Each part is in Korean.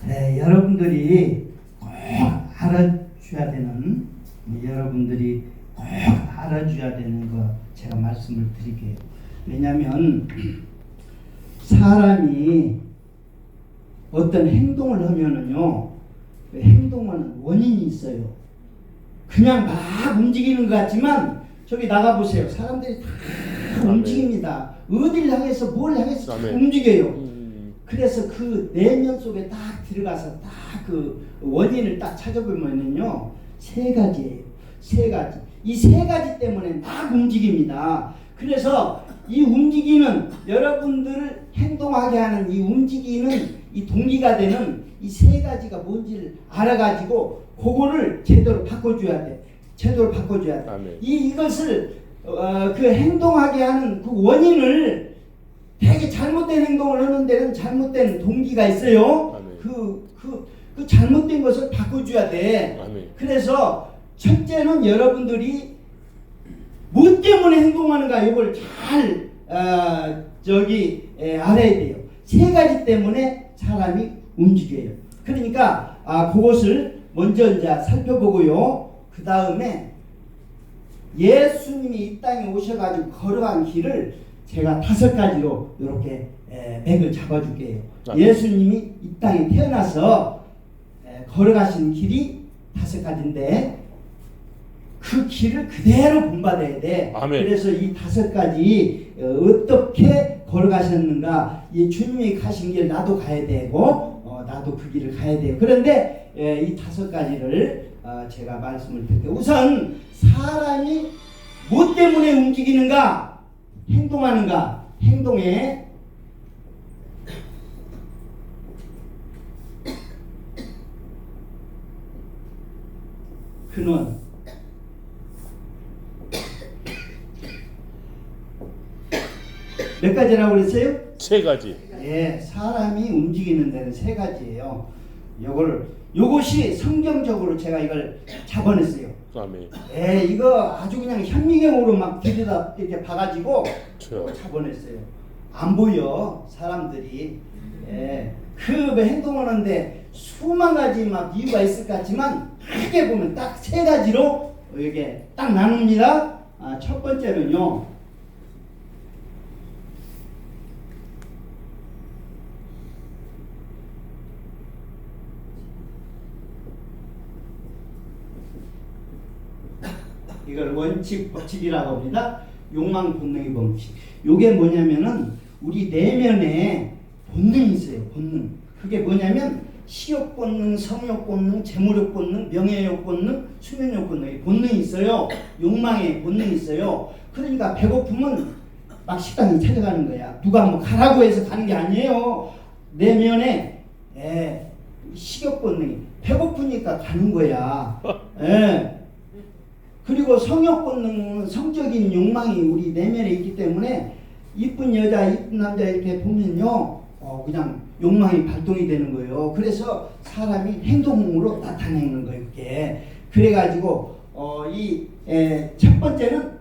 제가 여러분들이 꼭 알아줘야 되는 여러분들이 꼭 알아줘야 되는 거 제가 말씀을 드릴게요. 왜냐하면 사람이 어떤 행동을 하면은요, 그 행동은 원인이 있어요. 그냥 막 움직이는 것 같지만 저기 나가 보세요. 사람들이 다 움직입니다. 어딜 향해서 뭘 향해서 다 움직여요. 그래서 그 내면 속에 딱 들어가서 딱 그 원인을 딱 찾아보면은요, 세 가지예요. 세 가지. 이 세 가지 때문에 막 움직입니다. 그래서 이 움직이는, 여러분들을 행동하게 하는 이 움직이는 이 동기가 되는 이 세 가지가 뭔지를 알아가지고 그거를 제대로 바꿔줘야 돼. 제대로 바꿔줘야 돼. 이것을 그 행동하게 하는 그 원인을, 되게 잘못된 행동을 하는 데는 잘못된 동기가 있어요. 그 잘못된 것을 바꿔줘야 돼. 그래서 첫째는 여러분들이 뭐 때문에 행동하는가 이걸 잘 알아야 돼요. 세 가지 때문에 사람이 움직여요. 그러니까 그것을 먼저 이제 살펴보고요. 그 다음에 예수님이 이 땅에 오셔가지고 걸어간 길을 제가 5가지로 이렇게 맥을 잡아줄게요. 예수님이 이 땅에 태어나서 걸어가신 길이 5가지인데 그 길을 그대로 본받아야 돼. 아멘. 그래서 이 5가지 어떻게 걸어가셨는가, 이 주님이 가신 길 나도 가야 되고 나도 그 길을 가야 돼요. 그런데 이 5가지를 제가 말씀을 드릴게요. 우선 사람이 뭐 때문에 움직이는가, 행동하는가, 행동의 근원. 몇 가지라고 그랬어요? 3가지. 예, 사람이 움직이는 데는 3가지예요. 요것이 성경적으로 제가 이걸 잡아냈어요. 아멘. 예, 이거 아주 그냥 현미경으로 막 들여다 이렇게 봐가지고 잡아냈어요. 안 보여, 사람들이. 예, 그 행동하는데 수만 가지 막 이유가 있을 것 같지만 크게 보면 딱 3가지로 이게 딱 나눕니다. 첫 번째는요, 이걸 원칙 법칙이라고 합니다. 욕망 본능의 법칙. 요게 뭐냐면은 우리 내면에 본능이 있어요. 본능. 그게 뭐냐면 식욕 본능, 성욕 본능, 재물욕 본능, 명예욕 본능, 수면욕 본능. 본능이 있어요. 욕망의 본능이 있어요. 그러니까 배고프면 막 식당에 찾아가는 거야. 누가 뭐 가라고 해서 가는 게 아니에요. 내면에 식욕 본능이, 배고프니까 가는 거야. 그리고 성욕 본능은 성적인 욕망이 우리 내면에 있기 때문에 이쁜 여자, 이쁜 남자 이렇게 보면요, 그냥 욕망이 발동이 되는 거예요. 그래서 사람이 행동으로 나타내는 거예요. 그게. 그래가지고 이 첫 번째는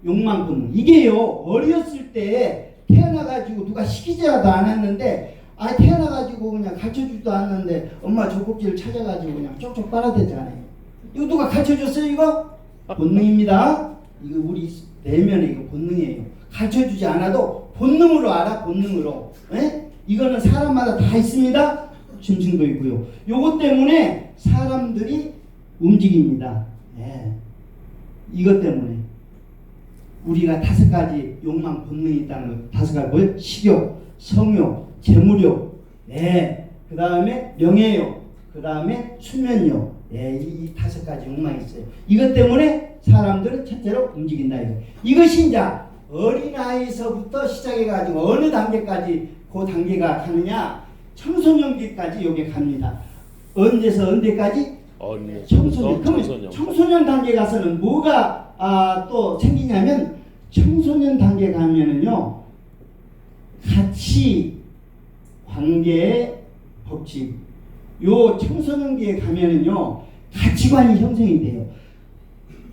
욕망 본능. 이게요, 어렸을 때 태어나가지고 누가 시키지도 않았는데, 태어나가지고 그냥 가르쳐주지도 않았는데 엄마 젖꼭지를 찾아가지고 그냥 쪽쪽 빨아대잖아요. 이거 누가 가르쳐줬어요? 이거? 본능입니다. 이거 우리 내면에 이거 본능이에요. 가르쳐주지 않아도 본능으로 알아. 본능으로. 이거는 사람마다 다 있습니다. 짐승도 있고요. 요것 때문에 사람들이 움직입니다. 이것 때문에 우리가 5가지 욕망 본능이 있다는 거. 5가지 뭐예요? 식욕, 성욕, 재물욕, 그 다음에 명예욕, 그 다음에 수면욕. 이 5가지 욕망이 있어요. 이것 때문에 사람들은 첫째로 움직인다. 이것이 이제 어린아이서부터 시작해가지고 어느 단계까지 그 단계가 가느냐, 청소년기까지 요게 갑니다. 언제서 언제까지? 청소년. 그러면 청소년 단계 가서는 뭐가 또 생기냐면, 청소년 단계 가면은요, 가치, 관계, 법칙. 요 청소년기에 가면은요, 가치관이 형성이 돼요.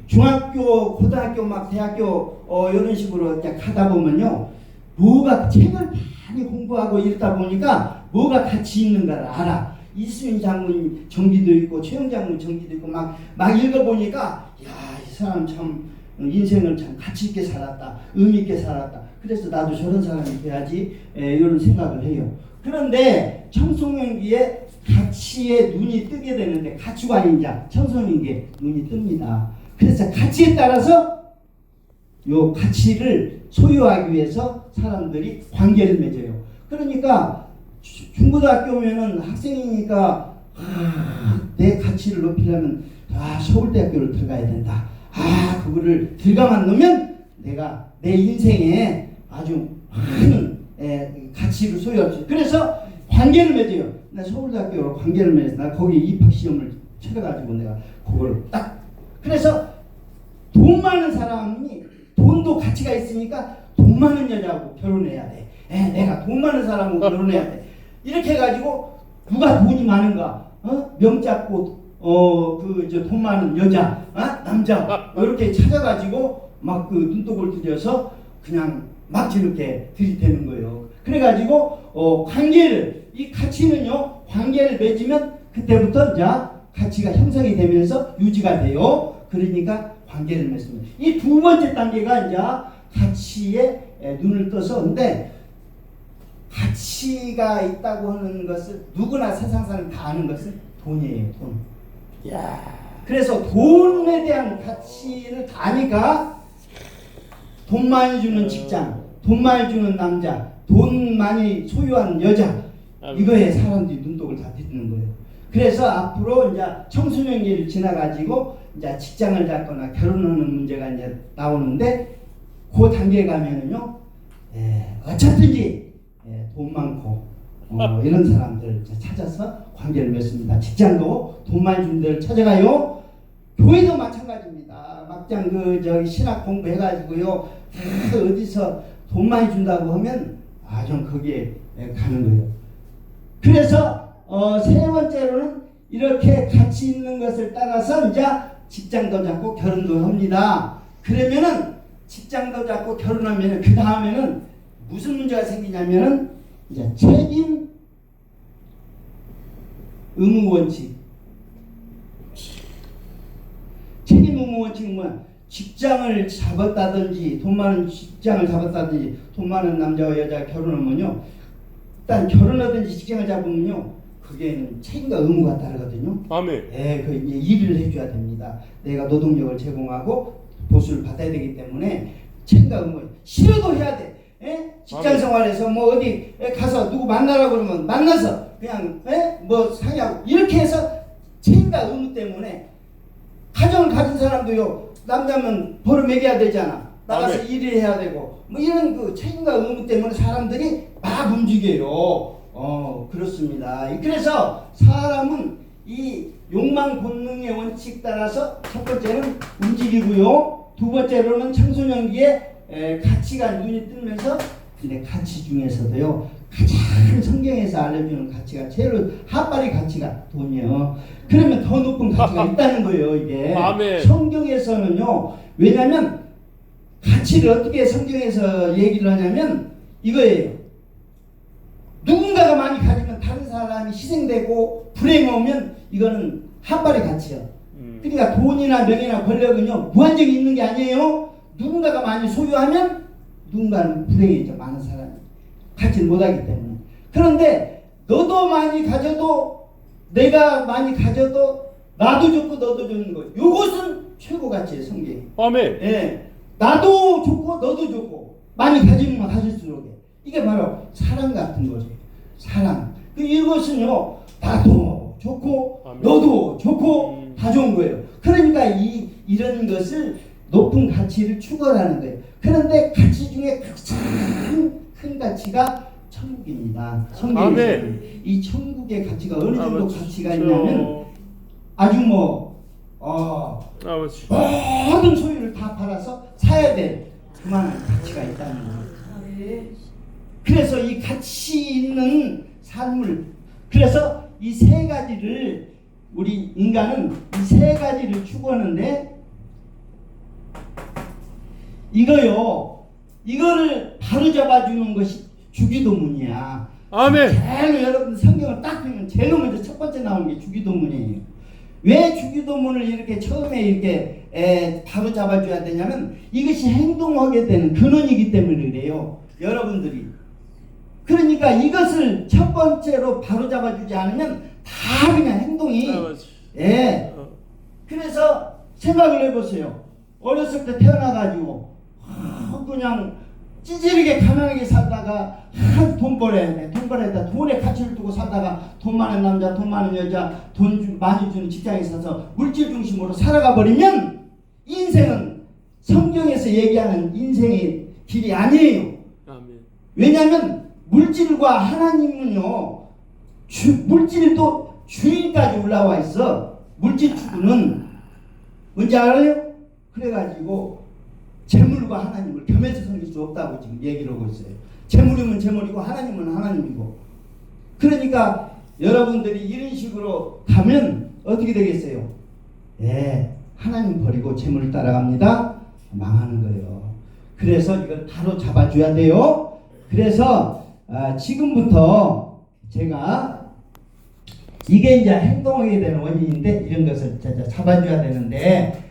중학교, 고등학교, 막 대학교 이런 식으로 가다 보면요, 뭐가 책을 다 많이 공부하고 이러다 보니까 뭐가 가치 있는가를 알아. 이수민 장군 정기도 있고 최영 장군 정기도 있고 막 읽어보니까 이 사람 참 인생을 참 가치 있게 살았다, 의미 있게 살았다. 그래서 나도 저런 사람이 돼야지 이런 생각을 해요. 그런데 청소년기에 가치에 눈이 뜨게 되는데 가치관이 이제 청소년기에 눈이 뜹니다. 그래서 가치에 따라서 요 가치를 소유하기 위해서 사람들이 관계를 맺어요. 그러니까 중고등학교 오면은 학생이니까 내 가치를 높이려면 서울대학교를 들어가야 된다. 그거를 들어가만 놓으면 내가 내 인생에 아주 큰 가치를 소유할 수 있어요. 그래서 관계를 맺어요. 나 서울대학교로 관계를 맺어서 나 거기 입학시험을 쳐가지고 내가 그걸 딱 그래서 돈 많은 사람이 돈도 가치가 있으니까 돈 많은 여자하고 결혼해야 돼. 내가 돈 많은 사람하고 결혼해야 돼. 이렇게 해가지고 누가 돈이 많은가? 명작고 돈 많은 여자, 남자 이렇게 찾아가지고 막 그 눈독을 들여서 그냥 막 이렇게 들이대는 거예요. 그래가지고 이 가치는요 관계를 맺으면 그때부터 이제 가치가 형성이 되면서 유지가 돼요. 그러니까 관계를 맺습니다. 이 두 번째 단계가 이제 가치에 눈을 떠서 근데 가치가 있다고 하는 것을 누구나 세상 사람 다 아는 것은 돈이에요. 돈. 그래서 돈에 대한 가치를 다 아니까 돈 많이 주는 직장, 돈 많이 주는 남자, 돈 많이 소유한 여자 이거에 사람들이 눈독을 다 띄는 거예요. 그래서 앞으로 이제 청소년기를 지나가지고 이제 직장을 잡거나 결혼하는 문제가 이제 나오는데 그 단계에 가면은요, 어차피지 돈 많고 이런 사람들 찾아서 관계를 맺습니다. 직장도 돈 많이 주는 데를 찾아가요. 교회도 마찬가지입니다. 막장 신학 공부해가지고요, 어디서 돈 많이 준다고 하면 좀 거기에 가는 거예요. 그래서 세 번째로는 이렇게 가치 있는 것을 따라서 이제 직장도 잡고 결혼도 합니다. 그러면은 직장도 잡고 결혼하면은 그 다음에는 무슨 문제가 생기냐면은 이제 책임 의무 원칙. 책임 의무 원칙은 뭐야? 직장을 잡았다든지 돈 많은 직장을 잡았다든지 돈 많은 남자와 여자가 결혼하면요, 일단 결혼하든지 직장을 잡으면요, 그게는 책임과 의무가 따르거든요. 아멘. 그 이제 일을 해줘야 됩니다. 내가 노동력을 제공하고 보수를 받아야 되기 때문에 책임과 의무. 싫어도 해야 돼. 직장 생활에서 뭐 어디 가서 누구 만나라고 그러면 만나서 그냥 뭐 상의하고 이렇게 해서 책임과 의무 때문에 가정을 가진 사람도요, 남자면 벌을 먹여야 되잖아. 나가서 일을 해야 되고 뭐 이런 그 책임과 의무 때문에 사람들이 막 움직여요. 그렇습니다. 그래서 사람은 이 욕망 본능의 원칙 따라서 첫 번째는 움직이고요, 두 번째로는 청소년기에 가치가 눈이 뜨면서, 근데 가치 중에서도요 가장 성경에서 알려주는 가치가 제일 핫바리 가치가 돈이에요. 그러면 더 높은 가치가 있다는 거예요. 이게 아멘. 성경에서는요, 왜냐하면 가치를 어떻게 성경에서 얘기를 하냐면 이거예요. 누군가가 많이 가지면 다른 사람이 희생되고 불행이 오면 이거는 핫바리 가치야. 그러니까 돈이나 명예나 권력은요 무한정이 있는 게 아니에요. 누군가가 많이 소유하면 누군가는 불행해져. 많은 사람이 가지를 못하기 때문에. 그런데 너도 많이 가져도 내가 많이 가져도 나도 좋고 너도 좋은 거, 요것은 최고 가치예요. 성경이. 아멘. 나도 좋고 너도 좋고 많이 가지면 가질수록 이게 바로 사랑 같은 거죠. 사랑. 이것은요 나도 좋고 아멘. 너도 좋고 다 좋은 거예요. 그러니까 이런 것을 높은 가치를 추구하는 거예요. 그런데 가치 중에 가장 큰 가치가 천국입니다. 아멘. 이 천국의 가치가 어느 정도 가치가 있냐면 아주 모든 소유를 다 팔아서 사야 될 그만한 가치가 있다는 거예요. 그래서 이 가치 있는 삶을, 그래서 이 세 가지를 우리 인간은 이 세 가지를 추구하는데 이거를 바로 잡아주는 것이 주기도문이야. 아멘. 제일 여러분 성경을 딱 보면 제일 먼저 첫 번째 나오는 게 주기도문이에요. 왜 주기도문을 이렇게 처음에 이렇게 바로 잡아줘야 되냐면 이것이 행동하게 되는 근원이기 때문에 그래요. 여러분들이. 그러니까 이것을 첫 번째로 바로 잡아주지 않으면 다 그냥 행동이 예. 그래서 생각을 해보세요. 어렸을 때 태어나가지고 그냥 찌질하게 가난하게 살다가 돈 벌어야 돼. 돈 벌어야 돼. 돈에 가치를 두고 살다가 돈 많은 남자, 돈 많은 여자, 많이 주는 직장에 있어서 물질 중심으로 살아가 버리면 인생은 성경에서 얘기하는 인생의 길이 아니에요. 아멘. 왜냐하면 물질과 하나님은요, 물질도 주인까지 올라와 있어. 물질 추구는 뭔지 알아요? 그래가지고 재물과 하나님을 겸해서 섬길 수 없다고 지금 얘기를 하고 있어요. 재물이면 재물이고 하나님은 하나님이고. 그러니까 여러분들이 이런 식으로 가면 어떻게 되겠어요? 예, 하나님 버리고 재물을 따라갑니다. 망하는 거예요. 그래서 이걸 바로 잡아줘야 돼요. 그래서 지금부터 제가 이게 이제 행동하게 되는 원인인데 이런 것을 잡아줘야 되는데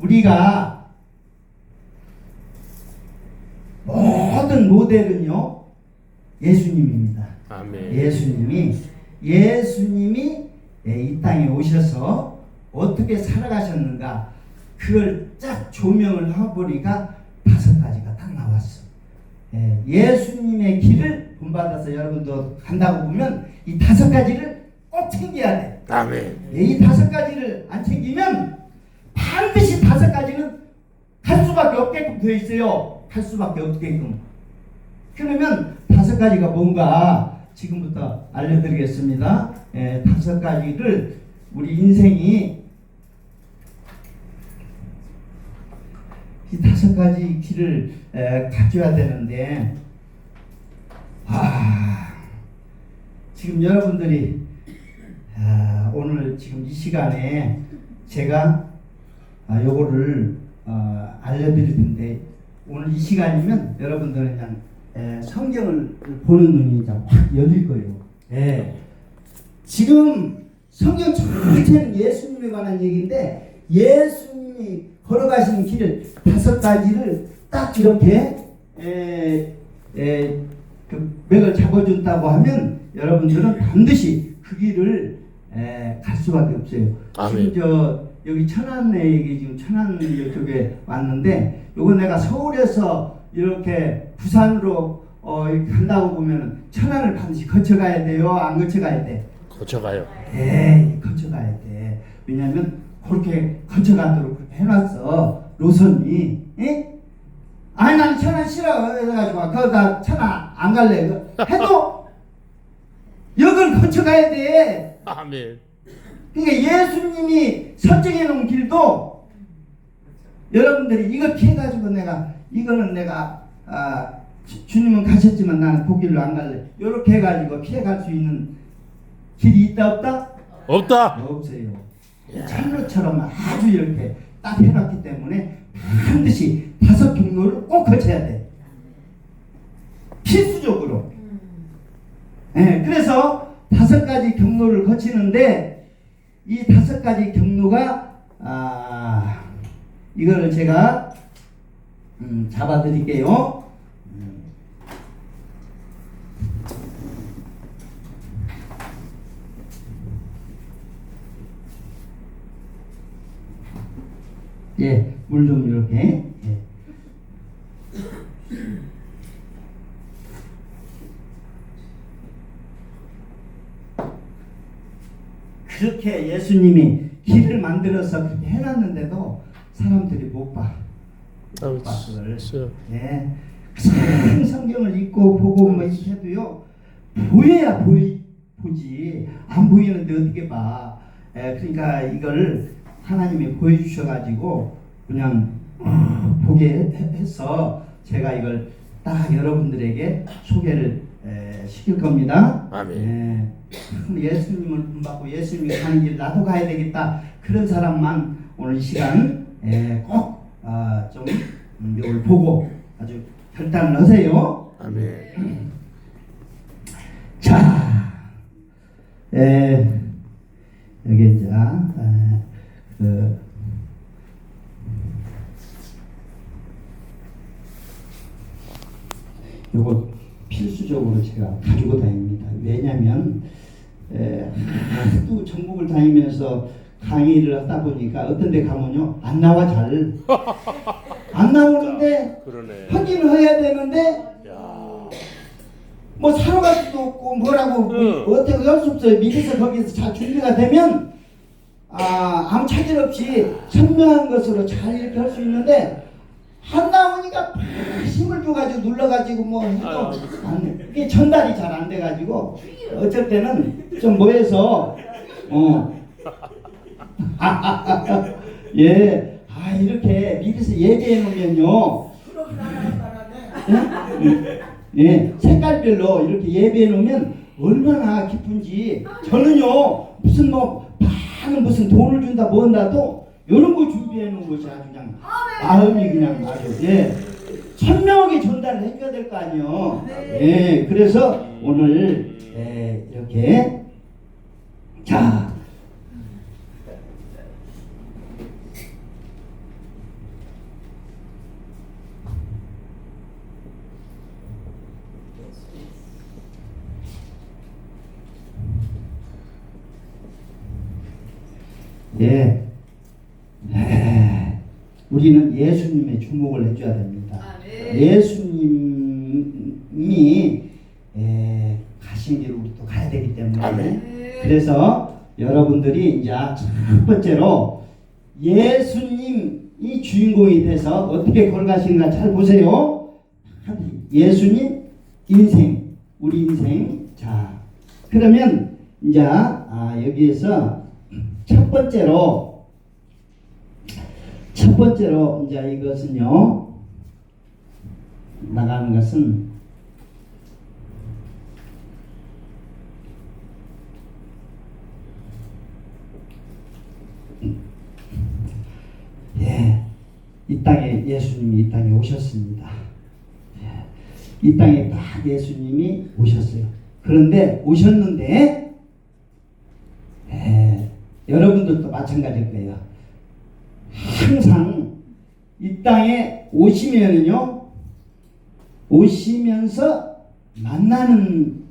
우리가 모든 모델은요 예수님입니다. 아멘. 예수님이 이 땅에 오셔서 어떻게 살아가셨는가 그걸 쫙 조명을 해보니까 5가지가 딱 나왔어. 예수님의 길을 본받아서 여러분도 간다고 보면 이 5가지를 꼭 챙겨야 돼. 아멘. 이 5가지를 안 챙기면 반드시 5가지는 갈 수밖에 없게끔 되어 있어요. 갈 수밖에 없게끔. 그러면 5가지가 뭔가 지금부터 알려드리겠습니다. 5가지를 우리 인생이 이 5가지 길을 가져야 되는데 지금 여러분들이 오늘 지금 이 시간에 제가 요거를 알려드릴 텐데 오늘 이 시간이면 여러분들은 그냥 성경을 보는 눈이 이제 확 열릴 거예요. 지금 성경 전체는 예수님에 관한 얘기인데 예수님이 걸어가시는 길을 5가지를 딱 이렇게 그 맥을 잡아준다고 하면 여러분들은 반드시 그 길을 갈 수밖에 없어요. 아멘. 지금 여기 천안에 지금 천안 쪽에 왔는데 요거 내가 서울에서 이렇게 부산으로 이렇게 간다고 보면 천안을 반드시 거쳐가야 돼요? 안 거쳐가야 돼? 거쳐가요. 거쳐가야 돼. 왜냐면 그렇게 거쳐가도록 그렇게 해놨어. 노선이. 아니 난 천안 싫어 해가지고 거기다 천안 안 갈래 해도 여길 거쳐가야 돼. 아멘. 그러니까 예수님이 설정해 놓은 길도 여러분들이 이거 피해가지고 이거는 내가 주님은 가셨지만 나는 그 길로 안 갈래 이렇게 해가지고 피해갈 수 있는 길이 있다 없다? 없다. 없어요. 철로처럼 아주 이렇게 딱 해놨기 때문에 반드시 5 경로를 꼭 거쳐야 돼. 필수적으로. 그래서 5가지 경로를 거치는데 이 5가지 경로가 이거를 제가 잡아 드릴게요. 물 좀 이렇게. 그렇게 예수님이 길을 만들어서 그렇게 해놨는데도 사람들이 못 봐. 못 봐, 그걸. 큰 성경을 읽고 보고 뭐 이렇게 해도요, 보여야 보지. 안 보이는데 어떻게 봐. 그러니까 이걸 하나님이 보여주셔가지고 그냥 보게 해서 제가 이걸 딱 여러분들에게 소개를 시킬 겁니다. 아멘. 예수님을 본받고 예수님이 가는 길 나도 가야 되겠다. 그런 사람만 오늘 이 시간 꼭 좀 이걸 보고 아주 결단을 하세요. 아멘. 자, 여기 이제 요거 필수적으로 제가 가지고 다닙니다. 왜냐하면 하도 전국을 다니면서 강의를 하다 보니까 어떤 데 가면요 안 나와 잘. 안 나오는데 그러네. 확인을 해야 되는데 야. 뭐 사러 갈 수도 없고 뭐라고 어떻게 할 수 없어요. 미리서 거기서 잘 준비가 되면 아무 차질 없이 선명한 것으로 잘 이렇게 할 수 있는데 안 나오니까 힘을 줘가지고 눌러가지고 뭐 해도 안 돼. 이게 전달이 잘 안 돼가지고 어쩔 때는 좀 뭐해서 예, 이렇게 미리서 예배해 놓으면요. 예, 색깔별로 이렇게 예배해 놓으면 얼마나 기쁜지. 저는요 무슨 무슨 돈을 준다 뭔다도 이런 거 준비해 놓은 것이 아주 그냥 마음이 그냥 아주 선명하게 전달을 해줘야 될 거 아니요. 예, 그래서 오늘 이렇게 자. 예, 우리는 예수님의 주목을 해줘야 됩니다. 예수님이 가신 길을 우리도 가야 되기 때문에 그래서 여러분들이 이제 첫 번째로 예수님이 주인공이 돼서 어떻게 걸어가시는가 잘 보세요. 예수님 인생, 우리 인생. 자, 그러면 이제 여기에서 첫 번째로 이제 이것은요 나가는 것은 이 땅에 예수님이 이 땅에 오셨습니다. 이 땅에 딱 예수님이 오셨어요. 그런데 오셨는데 여러분들도 마찬가지일 거예요. 항상 이 땅에 오시면은요, 오시면서 만나는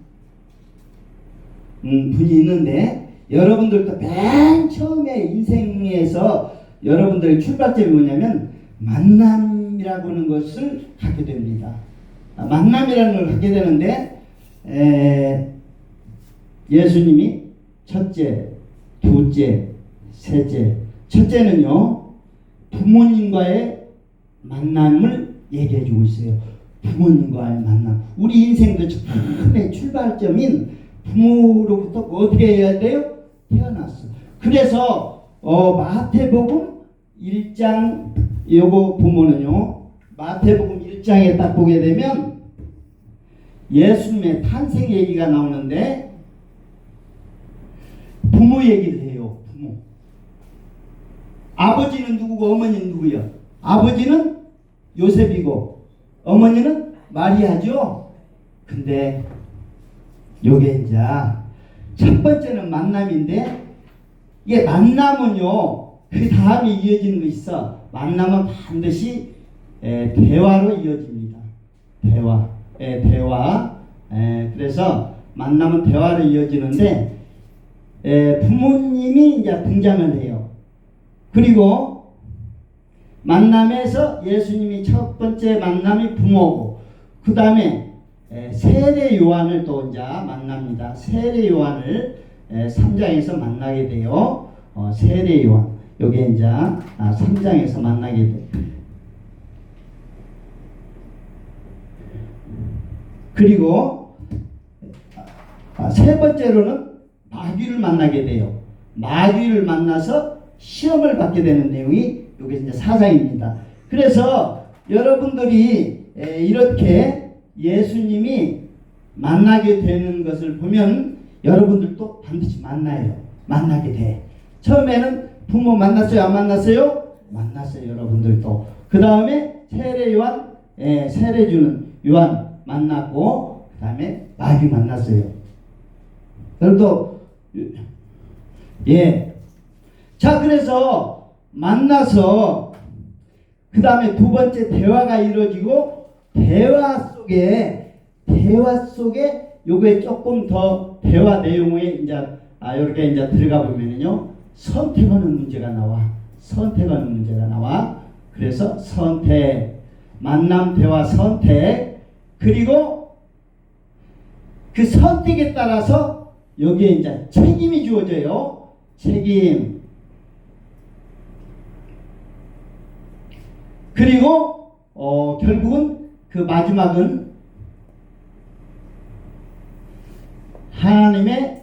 분이 있는데, 여러분들도 맨 처음에 인생에서 여러분들의 출발점이 뭐냐면 만남이라고 하는 것을 갖게 됩니다. 만남이라는 걸 갖게 되는데 예수님이 첫째, 둘째, 셋째. 첫째는요 부모님과의 만남을 얘기해 주고 있어요. 부모님과의 만남. 우리 인생도 처음에 출발점인 부모로부터 어떻게 해야 돼요? 태어났어. 그래서 마태복음 1장 요거 보면은요 마태복음 1장에 딱 보게 되면 예수님의 탄생 얘기가 나오는데 부모 얘기를 해요. 부모. 아버지는 누구고 어머니는 누구요? 아버지는 요셉이고 어머니는 마리아죠. 근데 요게 이제 첫 번째는 만남인데 이게 만남은요 그 다음에 이어지는 거 있어. 만남은 반드시 대화로 이어집니다. 대화. 그래서 만남은 대화로 이어지는데 부모님이 이제 등장을 해요. 그리고 만남에서 예수님이 첫 번째 만남이 부모고, 그 다음에 세례 요한을 또 이제 만납니다. 세례 요한을 3장에서 만나게 돼요. 세례 요한. 요게 이제 3장에서 만나게 돼요. 그리고 세 번째로는 마귀를 만나게 돼요. 마귀를 만나서 시험을 받게 되는 내용이 여기 이제 4장입니다. 그래서 여러분들이 이렇게 예수님이 만나게 되는 것을 보면 여러분들도 반드시 만나게 돼. 처음에는 부모 만났어요? 안 만났어요? 만났어요. 여러분들도. 그 다음에 세례 요한 세례 주는 요한 만났고 그 다음에 마귀 만났어요. 그리고 자, 그래서 만나서 그 다음에 두 번째 대화가 이루어지고 대화 속에 요거에 조금 더 대화 내용에 이제 이렇게 이제 들어가 보면은요 선택하는 문제가 나와. 그래서 선택, 만남, 대화, 선택, 그리고 그 선택에 따라서 여기에 이제 책임이 주어져요. 책임. 그리고 결국은 그 마지막은 하나님의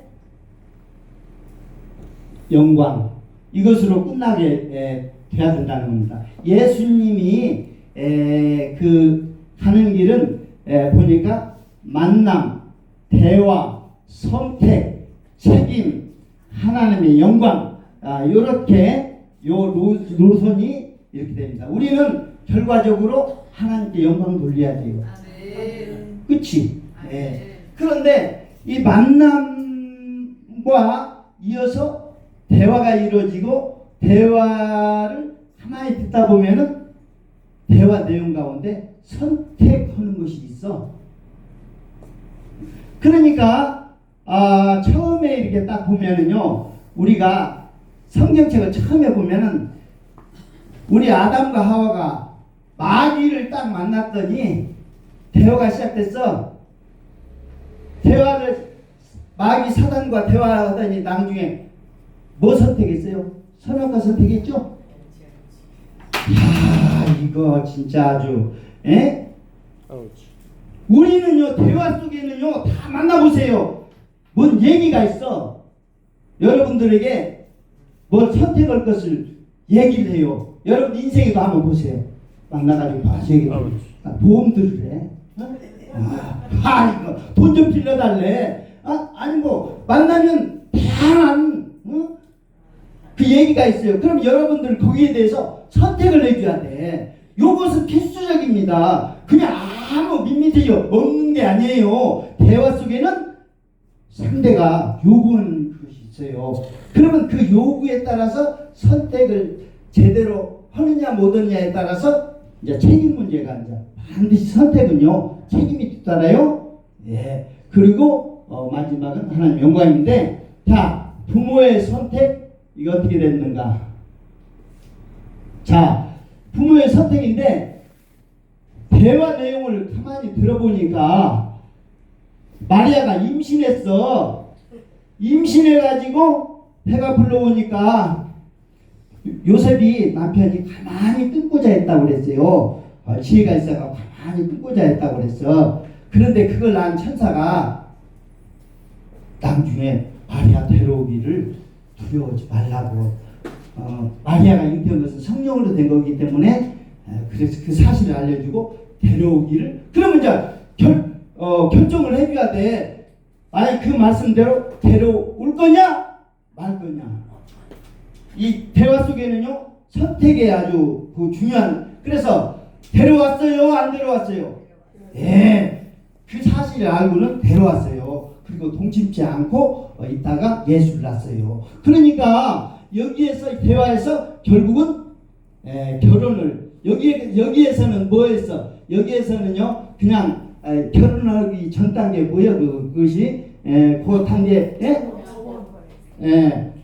영광, 이것으로 끝나게 돼야 된다는 겁니다. 예수님이 그 가는 길은 보니까 만남, 대화, 선택, 책임, 하나님의 영광, 이렇게 요 노선이 이렇게 됩니다. 우리는 결과적으로 하나님께 영광 돌려야 돼요. 그치? 그런데 이 만남과 이어서 대화가 이루어지고 대화를 가만히 듣다 보면은 대화 내용 가운데 선택하는 것이 있어. 그러니까 처음에 이렇게 딱 보면은요, 우리가 성경책을 처음에 보면은 우리 아담과 하와가 마귀를 딱 만났더니 대화가 시작됐어. 마귀 사단과 대화하더니 나중에 뭐 선택했어요? 선악과 선택했죠? 이야, 이거 진짜 아주, 우리는요, 대화 속에는요, 다 만나보세요. 뭔 얘기가 있어. 여러분들에게 뭘 선택할 것을 얘기를 해요. 여러분 인생에도 한번 보세요. 막 나가지고 보험들을 해. 이거 돈 좀 빌려달래. 아니 뭐 만나면 다양한 그 얘기가 있어요. 그럼 여러분들 거기에 대해서 선택을 해줘야 돼. 요것은 필수적입니다. 그냥 아무 밋밋해요 없는 게 아니에요. 대화 속에는 상대가 요구하는 것이 있어요. 그러면 그 요구에 따라서 선택을 제대로 하느냐 못하느냐에 따라서 이제 책임 문제가 이제 반드시 선택은요 책임이 뒤따라요. 그리고 마지막은 하나님 영광인데, 자, 부모의 선택 이거 어떻게 됐는가? 자, 부모의 선택인데 대화 내용을 가만히 들어보니까 마리아가 임신했어. 임신해가지고 배가 불러오니까 요셉이 남편이 가만히 끊고자 했다고 그랬어요. 지혜가 있어서 가만히 끊고자 했다고 그랬어. 그런데 그걸 난 천사가 나중에 마리아 데려오기를 두려워하지 말라고. 마리아가 잉태한 것은 성령으로 된 거기 때문에 그래서 그 사실을 알려주고 데려오기를. 그러면 이제 결정을 해줘야 돼. 아니 그 말씀대로 데려올 거냐 말 거냐. 이 대화 속에는요 선택이 아주 그 중요한. 그래서 데려왔어요 안 데려왔어요? 그 사실을 알고는 데려왔어요. 그리고 동침치 않고 있다가 예수를 낳았어요. 그러니까 여기에서 대화에서 결국은 결혼을 여기에서는 뭐 했어? 여기에서는요 그냥 결혼하기 전 단계 뭐야 그것이 그 단계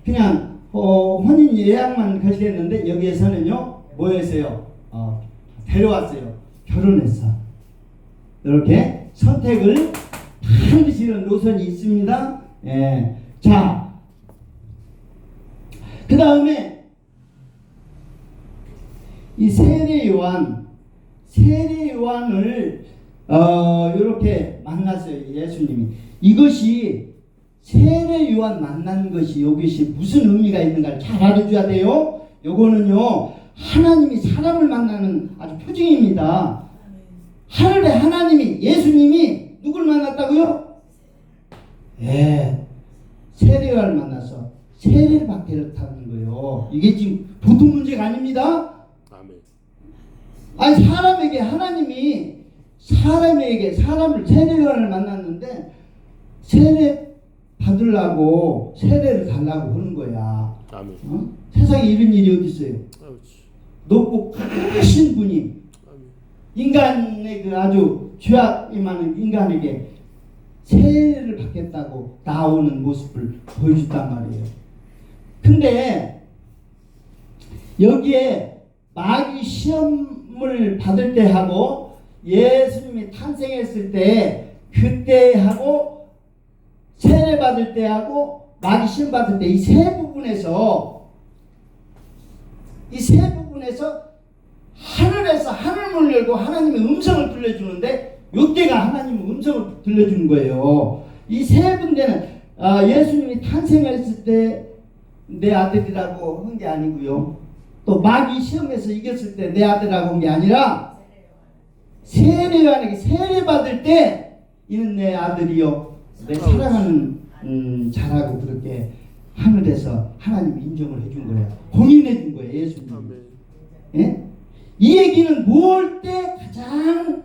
그냥 혼인 예약만 거시했는데 여기에서는요 뭐 했어요? 데려왔어요. 결혼했어. 이렇게 선택을 반드시 이런 노선이 있습니다. 자, 그 다음에 이 세례 요한을 이렇게 만났어요. 예수님이. 이것이 세례 요한 만난 것이 이것이 무슨 의미가 있는가를 잘 알아줘야 돼요. 요거는요 하나님이 사람을 만나는 아주 표징입니다. 하늘에 하나님이 예수님이 누굴 만났다고요? 세례 요한을 만나서 세례를 받게 됐다는 거예요. 이게 지금 보통 문제가 아닙니다. 아니 사람에게 하나님이 사람을 세례요한을 만났는데 세례 받으려고 세례를 달라고 하는 거야. 아멘. 세상에 이런 일이 어디 있어요? 높고 크신 분이 인간의 그 아주 죄악이 많은 인간에게 세례를 받겠다고 나오는 모습을 보여줬단 말이에요. 근데 여기에 마귀 시험을 받을 때 하고 예수님이 탄생했을 때 그때 하고 세례 받을 때 하고 마귀 시험 받을 때 이 세 부분에서 하늘에서 하늘문을 열고 하나님의 음성을 들려주는데 이때가 하나님의 음성을 들려주는 거예요. 이 세 군데는 예수님이 탄생했을 때 내 아들이라고 한 게 아니고요. 또 마귀 시험에서 이겼을 때 내 아들이라고 한 게 아니라 세례요한에게 세례 받을 때 이는 내 아들이요 내 사랑하는 자라고 그렇게 하늘에서 하나님이 인정을 해준 거예요. 공인해 준 거예요. 예수님. 예? 이 얘기는 뭘 때 가장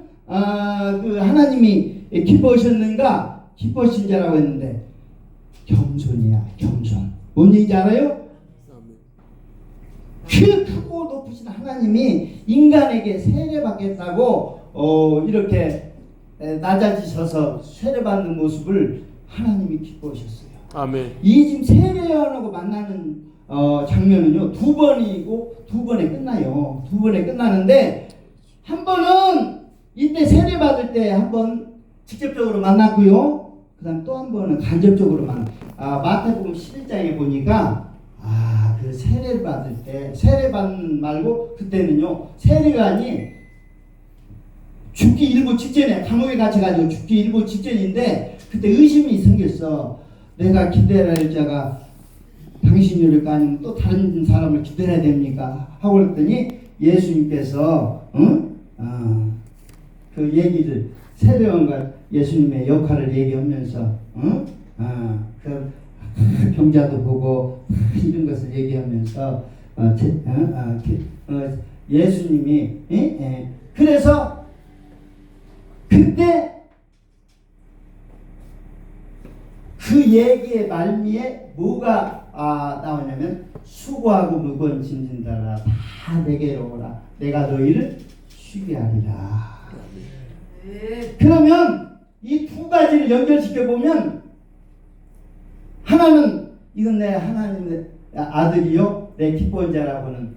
그 하나님이 기뻐하셨는가? 기뻐하신 자라고 했는데 겸손이야. 겸손. 뭔 얘기인지 알아요? 그 크고 높으신 하나님이 인간에게 세례받겠다고 이렇게 낮아지셔서 세례받는 모습을 하나님이 기뻐하셨어요. 아멘. 이 지금 세례요한하고 만나는 장면은요 2번이고 2번에 끝나요. 2번에 끝나는데 한 번은 이때 세례받을 때 한 번 직접적으로 만났고요. 그 다음 또 한 번은 간접적으로 마태복음 11장에 보니까 그 세례를 받을 때 세례받는 말고 그때는요 세례관이 죽기 일부 직전에 감옥에 갇혀가지고 죽기 일부 직전인데 그때 의심이 생겼어. 내가 기다려야 할 자가 당신일까 아니면 또 다른 사람을 기다려야 됩니까? 하고 그랬더니 예수님께서 그 얘기를 세례원과 예수님의 역할을 얘기하면서 그 경자도 보고 이런 것을 얘기하면서 예수님이 그래서 그때 그 얘기의 말미에 뭐가 나오냐면 수고하고 무거운 짐진 자라 다 내게로 오라 내가 너희를 쉬게 하리라. 그러면 이 두 가지를 연결시켜 보면 하나는 이건 내 하나님의 아들이요 내 기뻐한 자라고는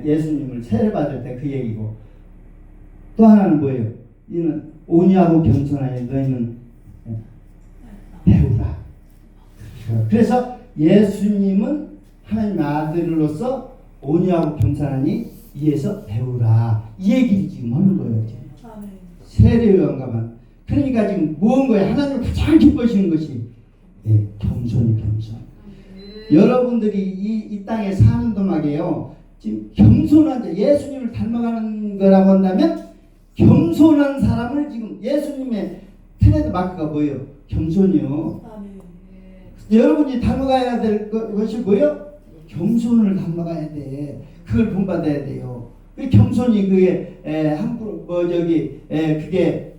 예수님을 세례받을 때 그 얘기고 또 하나는 뭐예요? 이는 온유하고 겸손하니 너희는 배우라. 그래서 예수님은 하나님의 아들로서 온유하고 겸손하니 이에서 배우라. 이 얘기를 지금 하는 거예요. 지금. 세례요한과만. 그러니까 지금 무언 거예요? 하나님을 가장 기뻐하시는 것이 겸손이 겸손. 여러분들이 이 땅에 사는 동안에요. 지금 겸손한 자, 예수님을 닮아가는 거라고 한다면 겸손한 사람을 지금 예수님의 트레이드 마크가 뭐예요? 겸손이요. 여러분이 닮아가야 될 것이 뭐예요? 겸손을 닮아가야 돼. 그걸 본받아야 돼요. 그 겸손이 그게 함부로 그게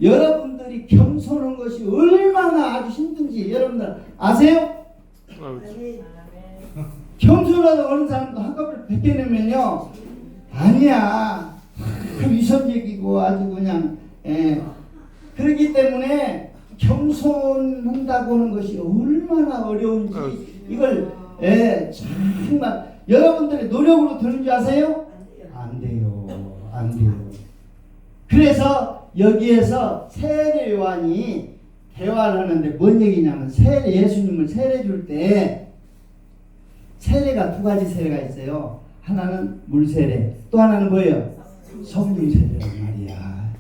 여러분들이 겸손한 것이 얼마나 아주 힘든지 여러분들 아세요? 겸손하다고 하는 사람도 한꺼번에 베껴내면요 아니야 위선적이고 아주 그냥 그렇기 때문에 겸손한다고 하는 것이 얼마나 어려운지 이걸 정말 여러분들의 노력으로 되는 줄 아세요? 안 돼요. 안 돼요. 그래서 여기에서 세례 요한이 대화를 하는데 뭔 얘기냐면 예수님을 세례 줄 때 세례가 두 가지 세례가 있어요. 하나는 물 세례, 또 하나는 뭐예요? 성령 세례란 말이야.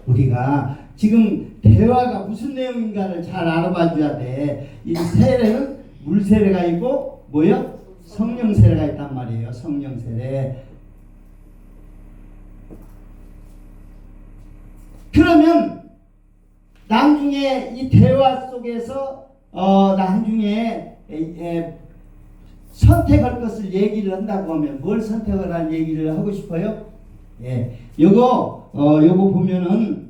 우리가 지금 대화가 무슨 내용인가를 잘 알아봐 줘야 돼. 이 세례는 물 세례가 있고 뭐요? 성령 세례가 있단 말이에요. 성령 세례. 그러면 나중에 이 대화 속에서 나중에 선택할 것을 얘기를 한다고 하면 뭘 선택을 한 얘기를 하고 싶어요? 예, 요거 보면은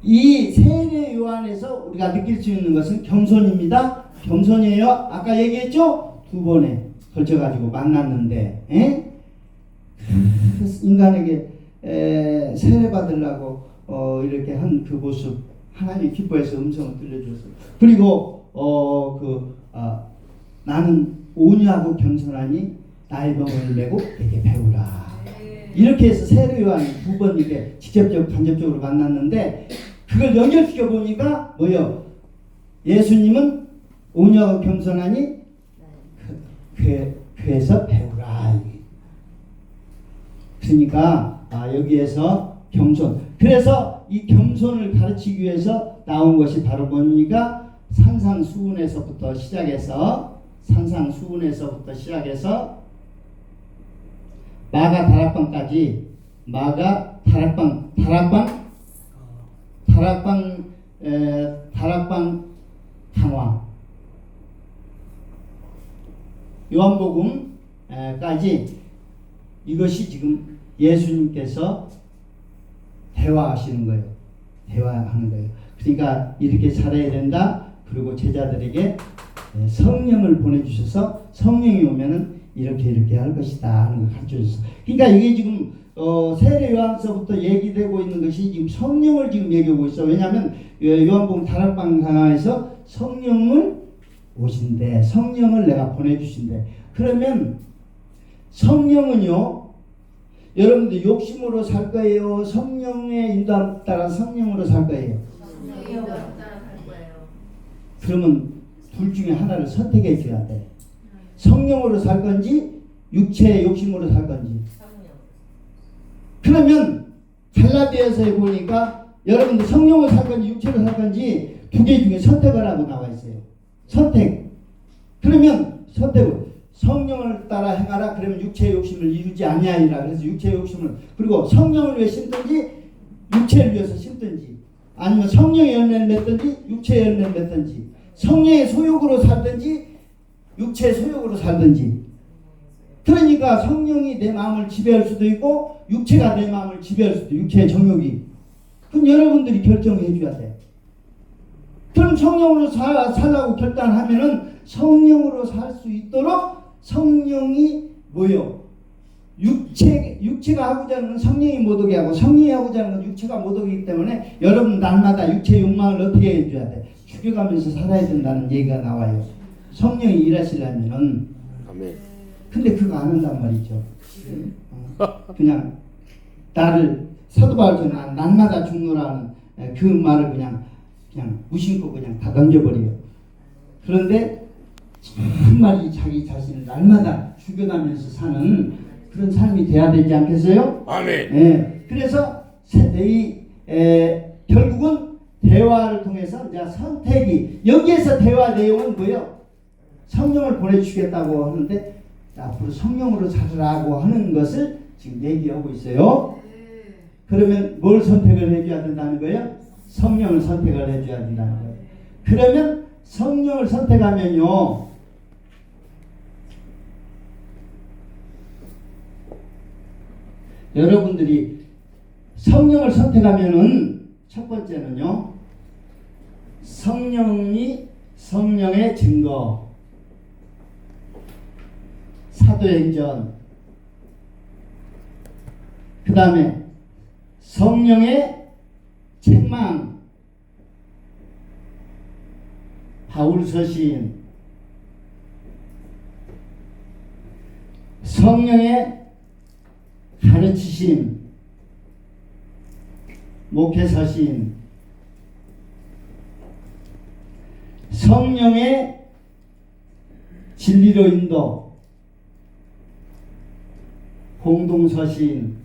이 세례 요한에서 우리가 느낄 수 있는 것은 겸손입니다. 겸손이에요. 아까 얘기했죠? 2번에 걸쳐가지고 만났는데, 예? 인간에게 세례 받으려고 이렇게 한 그 모습 하나님 기뻐해서 음성을 들려주셨어요. 그리고 나는 온유하고 겸손하니 나의 병을 메고 내게 배우라. 이렇게 해서 세례 요한이 2번 이렇게 직접적 간접적으로 만났는데 그걸 연결시켜 보니까 뭐요? 예수님은 온유하고 겸손하니 그에서 배우라. 그러니까 여기에서 겸손. 그래서 이 겸손을 가르치기 위해서 나온 것이 바로 뭡니까? 산상수훈에서부터 시작해서 마가 다락방까지 다락방 강화 요한복음까지 이것이 지금 예수님께서 대화하시는 거예요. 대화하는 거예요. 그러니까 이렇게 살아야 된다. 그리고 제자들에게 성령을 보내주셔서 성령이 오면은 이렇게 할 것이다 하는 걸 가르쳐 주셨어요. 그러니까 이게 지금 세례 요한서부터 얘기되고 있는 것이 지금 성령을 지금 얘기하고 있어. 왜냐하면 요한복음 다락방 강화에서 성령을 오신대. 성령을 내가 보내주신대. 그러면 성령은요, 여러분들 욕심으로 살 거예요? 성령의 인도함 따라 성령으로 살 거예요? 성령의 인도함 따라 살 거예요. 그러면 둘 중에 하나를 선택해 줘야 돼. 성령으로 살 건지 육체의 욕심으로 살 건지. 그러면 갈라디아서에 보니까 여러분들 성령으로 살 건지 육체로 살 건지 두 개 중에 선택을 하고 나와 있어요. 선택. 그러면 선택을 성령을 따라 행하라. 그러면 육체의 욕심을 이루지 아니하리라. 그래서 육체의 욕심을, 그리고 성령을 위해 심든지 육체를 위해서 심든지, 아니면 성령의 열매를 맺든지 육체의 열매를 맺든지, 성령의 소욕으로 살든지 육체의 소욕으로 살든지. 그러니까 성령이 내 마음을 지배할 수도 있고 육체가 내 마음을 지배할 수도 있고, 육체의 정욕이. 그럼 여러분들이 결정해 줘야 돼. 그럼 성령으로 살라고 결단하면은 성령으로 살 수 있도록 성령이 뭐요? 육체가 하고자 하는 건 성령이 못 오게 하고 성령이 하고자 하는 건 육체가 못 오기 때문에 여러분 날마다 육체의 욕망을 어떻게 해줘야 돼? 죽여가면서 살아야 된다는 얘기가 나와요. 성령이 일하시려면은. 아멘. 근데 그거 안 한단 말이죠. 그냥 나를 사도 바울처럼 날마다 죽노라는 그 말을 그냥 무심코 그냥 다 던져버려요. 그런데 정말 자기 자신을 날마다 죽여가면서 사는 그런 삶이 돼야 되지 않겠어요? 아멘. 예. 그래서 결국은 대화를 통해서 이제 선택이, 여기에서 대화 내용은 뭐예요? 성령을 보내주시겠다고 하는데 앞으로 성령으로 살으라고 하는 것을 지금 얘기하고 있어요. 그러면 뭘 선택을 해줘야 된다는 거예요? 성령을 선택을 해줘야 된다는 거예요. 그러면 성령을 선택하면요, 여러분들이 성령을 선택하면은 첫 번째는요, 성령의 증거, 사도행전, 그 다음에 성령의 책망, 바울서신, 성령의 가르치심, 목회서신, 성령의 진리로 인도, 공동서신,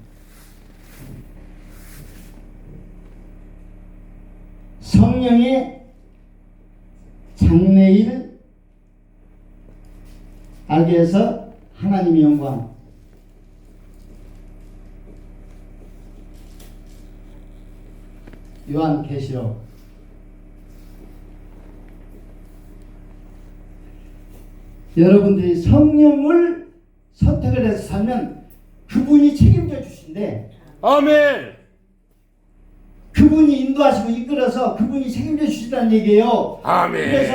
성령의 장래일 알게 해서 하나님의 영광, 요한계시록. 여러분들이 성령을 선택을 해서 살면 그분이 책임져 주신대. 아멘. 그분이 인도하시고 이끌어서 그분이 책임져 주시다는 얘기예요. 아멘. 그래서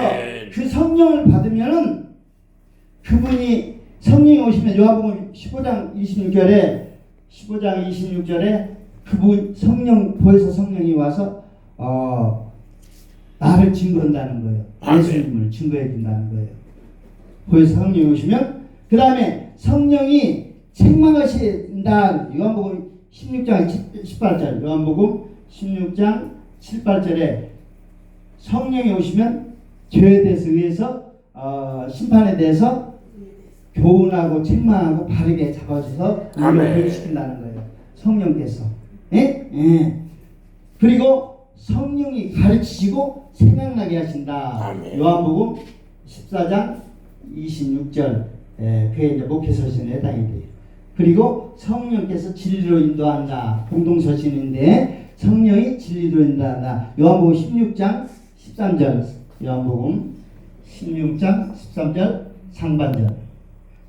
그 성령을 받으면은 그분이 성령이 오시면 요한복음 15장 26절에 그분 성령 보혜사 성령이 와서 나를 증거한다는 거예요. 아멘. 예수님을 증거해 준다는 거예요. 보혜사 성령이 오시면 그 다음에 성령이 책망하신다. 요한복음 16장 18절 요한복음 16장 18절에 성령이 오시면 죄에 대해서 의해서 심판에 대해서 교훈하고 책망하고 바르게 잡아줘서 아멘. 우리를 시킨다는 거예요. 성령께서. 예? 예. 그리고 성령이 가르치시고 생각나게 하신다. 아멘. 요한복음 14장 26절 그게 이제 목회서신에 해당이 돼요. 그리고 성령께서 진리로 인도한다. 공동서신인데 성령이 진리로 인도한다. 요한복음 16장 13절 요한복음 16장 13절 상반절.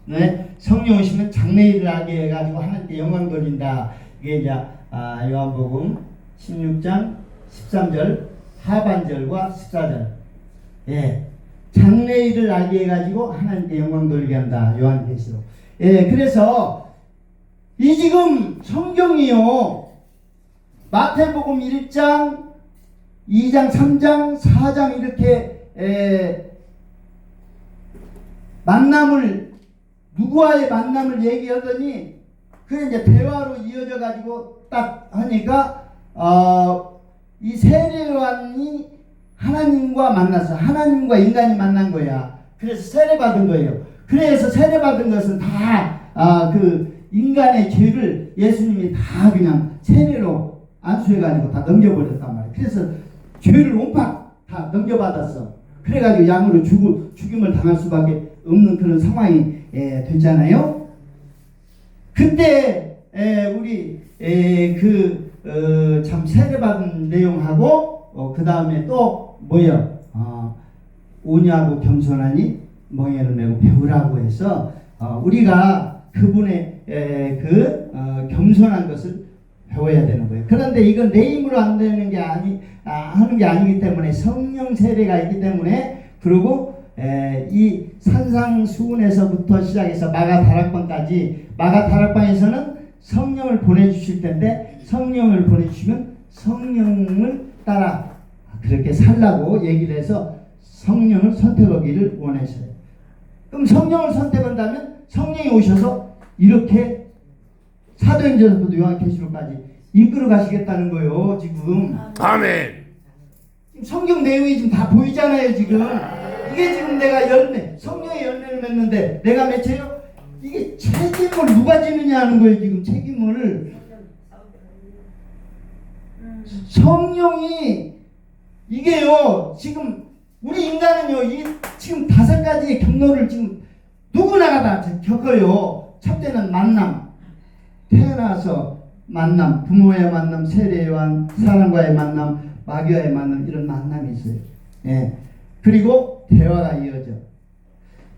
네, 성령 오시면 장래일을 알게 해가지고 하나님께 영광 돌린다. 이게 이제 요한복음 16장 13절 하반절과 14절. 예, 장래일을 알게 해가지고 하나님께 영광 돌리게 한다. 요한계시록. 예, 그래서 이 지금 성경이요. 마태복음 1장, 2장, 3장, 4장 이렇게 만남을 누구와의 만남을 얘기하더니 그 이제 대화로 이어져 가지고 딱 하니까 이 세례요한이 하나님과 만나서 하나님과 인간이 만난 거야. 그래서 세례 받은 거예요. 그래서 세례 받은 것은 다 그 인간의 죄를 예수님이 다 그냥 세례로 안수해 가지고 다 넘겨버렸단 말이야. 그래서 죄를 온팍 다 넘겨받았어. 그래가지고 양으로 죽임을 당할 수밖에 없는 그런 상황이 됐잖아요. 그때 우리 참 세례받은 내용하고 그 다음에 또 뭐요? 오냐고 겸손하니 멍에를 메고 배우라고 해서 우리가 그분의 겸손한 것을 배워야 되는 거예요. 그런데 이건 내 힘으로 안 되는 게 하는 게 아니기 때문에 성령 세례가 있기 때문에 그리고 이 산상수훈에서부터 시작해서 마가다락방까지 마가다락방에서는 성령을 보내주실 텐데 성령을 보내주시면 성령을 따라 그렇게 살라고 얘기를 해서 성령을 선택하기를 원하셔요. 그럼 성령을 선택한다면 성령이 오셔서 이렇게 사도행전부터 요한계시록까지 이끌어 가시겠다는 거예요. 지금 아멘. 지금 성경 내용이 지금 다 보이잖아요. 지금 이게 지금 내가 성령의 열매를 맺는데 내가 맺혀요? 이게 책임을 누가 지느냐 하는 거예요. 지금 책임을 성령이 이게요. 지금 우리 인간은요. 이 지금 5가지의 경로를 지금 누구나가 다 겪어요. 첫째는 만남. 태어나서 만남, 부모의 만남, 세례요한, 사람과의 만남, 마귀와의 만남 이런 만남이 있어요. 예. 그리고 대화가 이어져.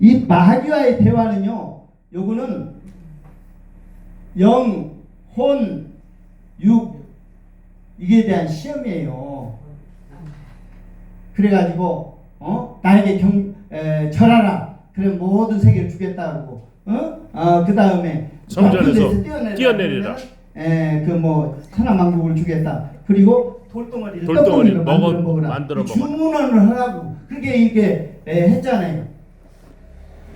이 마귀와의 대화는요. 요거는 영, 혼, 육 이게 대한 시험이에요. 그래가지고 나에게 절하라. 그래 모든 세계를 주겠다 그러고 그 다음에 성전에서 뛰어내리라. 그 뭐 천하만국을 주겠다. 그리고 돌덩어리를 떡덩이로 만들어 먹으라. 주문을 하라고 그렇게 이렇게 했잖아요.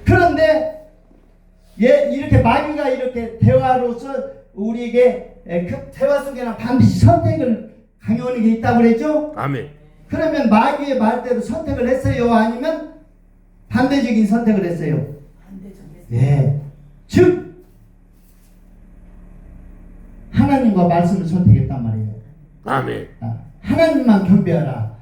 그런데 이렇게 마귀가 이렇게 대화로서 우리에게 그 대화 속에는 반드시 선택을 강요하는 게 있다고 그랬죠? 아멘. 그러면 마귀의 말대로 선택을 했어요? 아니면 반대적인 선택을 했어요? 예. 즉 하나님과 말씀을 선택했단 말이에요. 아멘. 하나님만 경배하라.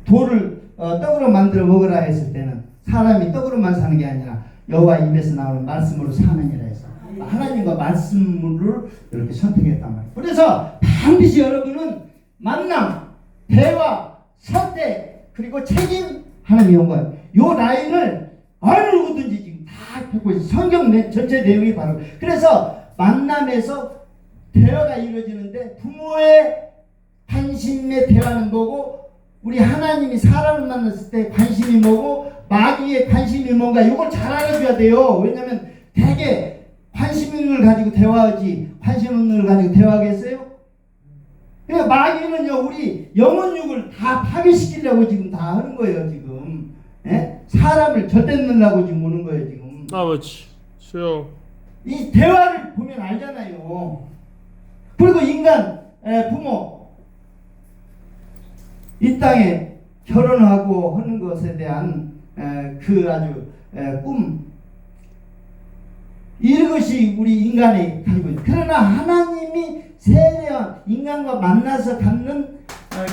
돌을 떡으로 만들어 먹으라 했을 때는 사람이 떡으로만 사는 게 아니라 여호와 입에서 나오는 말씀으로 사느니라 해서 하나님과 말씀을 이렇게 선택했단 말이에요. 그래서 반드시 여러분은 만남, 대화, 선택 그리고 책임 하나님이 온 거예요. 요 라인을 어느 누구든지 지금 다 쫙 펴고 있어요. 성경 전체 내용이 바로. 그래서 만남에서 대화가 이루어지는데 부모의 관심의 대화는 뭐고 우리 하나님이 사람을 만났을 때 관심이 뭐고 마귀의 관심이 뭔가 이걸 잘 알아줘야 돼요. 왜냐하면 되게 관심 있는 걸 가지고 대화하지 관심 없는 걸 가지고 대화하겠어요? 그러니까 마귀는요 우리 영혼육을 다 파괴시키려고 지금 다 하는 거예요 지금. 예? 사람을 젖대느라고 지금 오는 거예요 지금. 아버지 수요. 이 대화를 보면 알잖아요. 그리고 인간 부모 이 땅에 결혼하고 하는 것에 대한 그 아주 꿈 이것이 우리 인간이 가지고 있는. 그러나 하나님이 세례한 인간과 만나서 갖는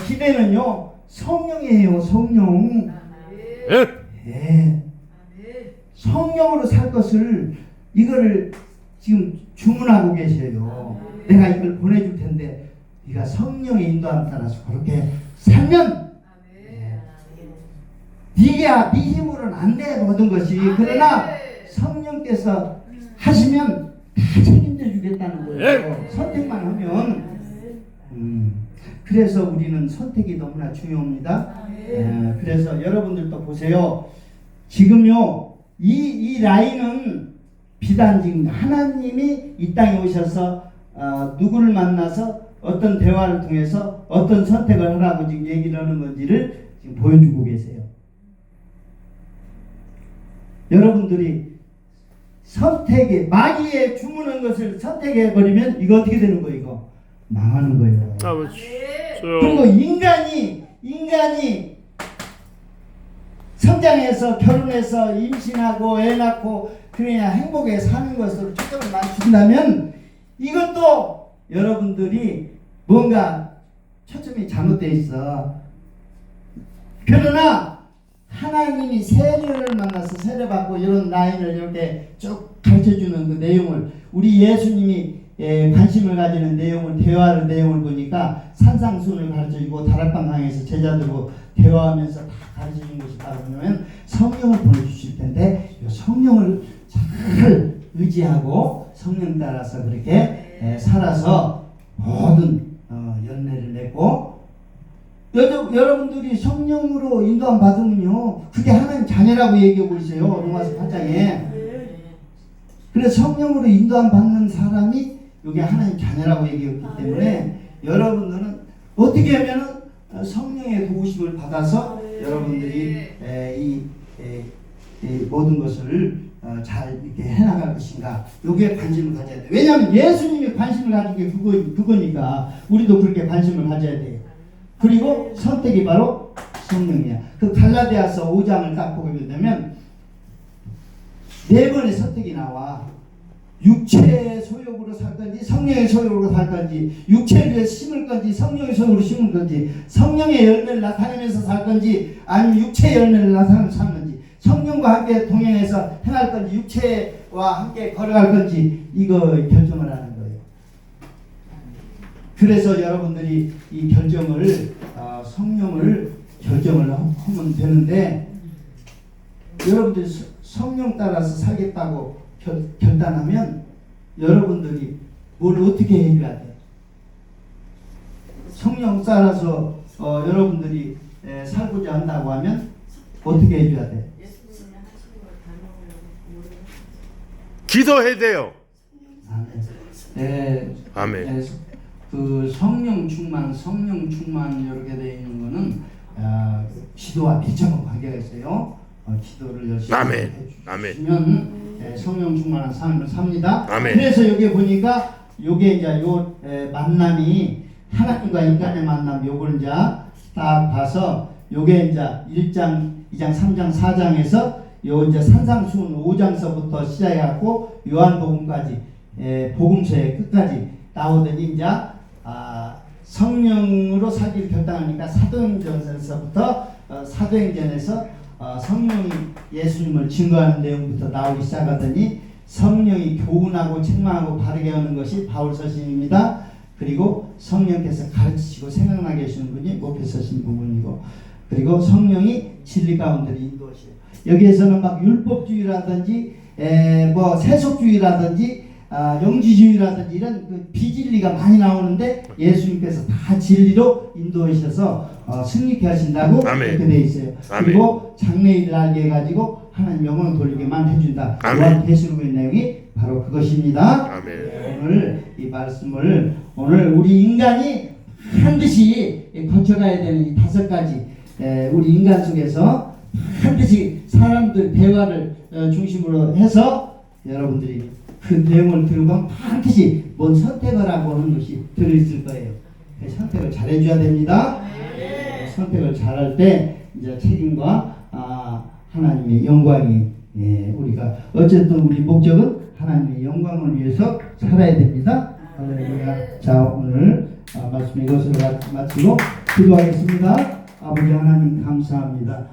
기대는요 성령이에요. 성령. 예. 성령으로 살 것을 이거를 지금 주문하고 계셔요. 내가 이걸 보내줄 텐데 네가 성령의 인도함 따라서 그렇게 살면 네가 네 힘으로는 안 돼 모든 것이. 그러나 성령께서 하시면 다 책임져 주겠다는 거예요. 선택만 하면. 그래서 우리는 선택이 너무나 중요합니다. 그래서 여러분들도 보세요. 지금요 이 라인은 비단 지금 하나님이 이 땅에 오셔서 누구를 만나서 어떤 대화를 통해서 어떤 선택을 하라고 지금 얘기를 하는 건지를 지금 보여주고 계세요. 여러분들이 선택에 마귀의 주문한 것을 선택해 버리면 이거 어떻게 되는 거예요? 이거 망하는 거예요. 아버지 그리고 인간이 성장해서 결혼해서 임신하고 애 낳고 그래야 행복하게 사는 것으로 초점을 맞춘다면 이것도 여러분들이 뭔가 초점이 잘못되어 있어. 그러나 하나님이 세례를 만나서 세례받고 이런 라인을 이렇게 쭉 가르쳐주는 그 내용을 우리 예수님이 관심을 가지는 내용을 대화를 내용을 보니까 산상수훈을 가르쳐주고 다락방강에서 제자들과 대화하면서 다 가르쳐주는 것이 바로 뭐냐면 성령을 보내주실 텐데 이 성령을 잘 의지하고 성령 따라서 그렇게 살아서 모든 열매를 내고 여러분들이 성령으로 인도함 받으면요 그게 하나님 자녀라고 얘기하고 있어요. 로마서 8장에. 그래서 성령으로 인도함 받는 사람이 여기 하나님 자녀라고 얘기했기 때문에 여러분들은 어떻게 하면 성령의 도우심을 받아서 여러분들이 이 모든 것을 잘 이렇게 해나갈 것인가 여기에 관심을 가져야 돼요. 왜냐하면 예수님이 관심을 가진 게 그거니까 우리도 그렇게 관심을 가져야 돼요. 그리고 선택이 바로 성령이야. 그 갈라디아서 5장을 딱 보게 되면 4번의 선택이 나와. 육체의 소욕으로 살 건지 성령의 소욕으로 살 건지 육체를 위해 심을 건지 성령의 소욕으로 심을 건지 성령의 열매를 나타내면서 살 건지 아니면 육체의 열매를 나타내면서 살 건지 성령과 함께 동행해서 행할 건지 육체와 함께 걸어갈 건지 이거 결정을 하는 거예요. 그래서 여러분들이 이 결정을 성령을 결정을 하면 되는데 여러분들이 성령 따라서 살겠다고 결단하면 여러분들이 뭘 어떻게 해줘야 돼? 성령 따라서 여러분들이 살고자 한다고 하면 어떻게 해줘야 돼? 기도해야 돼요. 아멘. 그 성령 충만 이렇게 되어 있는 거는 기도와 밀접한 관계가 있어요. 기도를 열심히 해주시면 성령 충만한 삶을 삽니다. 아멘. 그래서 여기 보니까 요게 이제 요 만남이 하나님과 인간의 만남 요걸 이제 딱 봐서 요게 이제 1장, 2장, 3장, 4장에서 요 이제 산상수훈 5장서부터 시작해갖고 요한복음까지 복음서의 끝까지 나오더니 이제 성령으로 살기를 결단하니까 사도행전에서부터 사도행전에서 성령이 예수님을 증거하는 내용부터 나오기 시작하더니 성령이 교훈하고 책망하고 바르게 하는 것이 바울서신입니다. 그리고 성령께서 가르치시고 생각나게 하시는 분이 목회서신 부분이고 그리고 성령이 진리 가운데를 인도하시고 여기에서는 막 율법주의라든지 뭐 세속주의라든지 영지주의라든지 이런 그 비진리가 많이 나오는데 예수님께서 다 진리로 인도하셔서 승리케 하신다고 아멘. 이렇게 돼 있어요. 아멘. 그리고 장래일을 알게 해가지고 하나님 영광을 돌리게만 해준다. 아멘. 요한 계시록의 내용이 바로 그것입니다. 아멘. 오늘 이 말씀을 오늘 우리 인간이 반드시 거쳐가야 되는 이 5가지 우리 인간 속에서 반드시 사람들 대화를 중심으로 해서 여러분들이 그 내용을 들으면 반드시 뭔 선택을 하고 하는 것이 들어있을 거예요. 선택을 잘 해줘야 됩니다. 선택을 잘할 때 이제 책임과 하나님의 영광이 우리가 어쨌든 우리 목적은 하나님의 영광을 위해서 살아야 됩니다. 할렐루야. 자, 오늘 말씀 이것으로 마치고 기도하겠습니다. 아버지 하나님 감사합니다.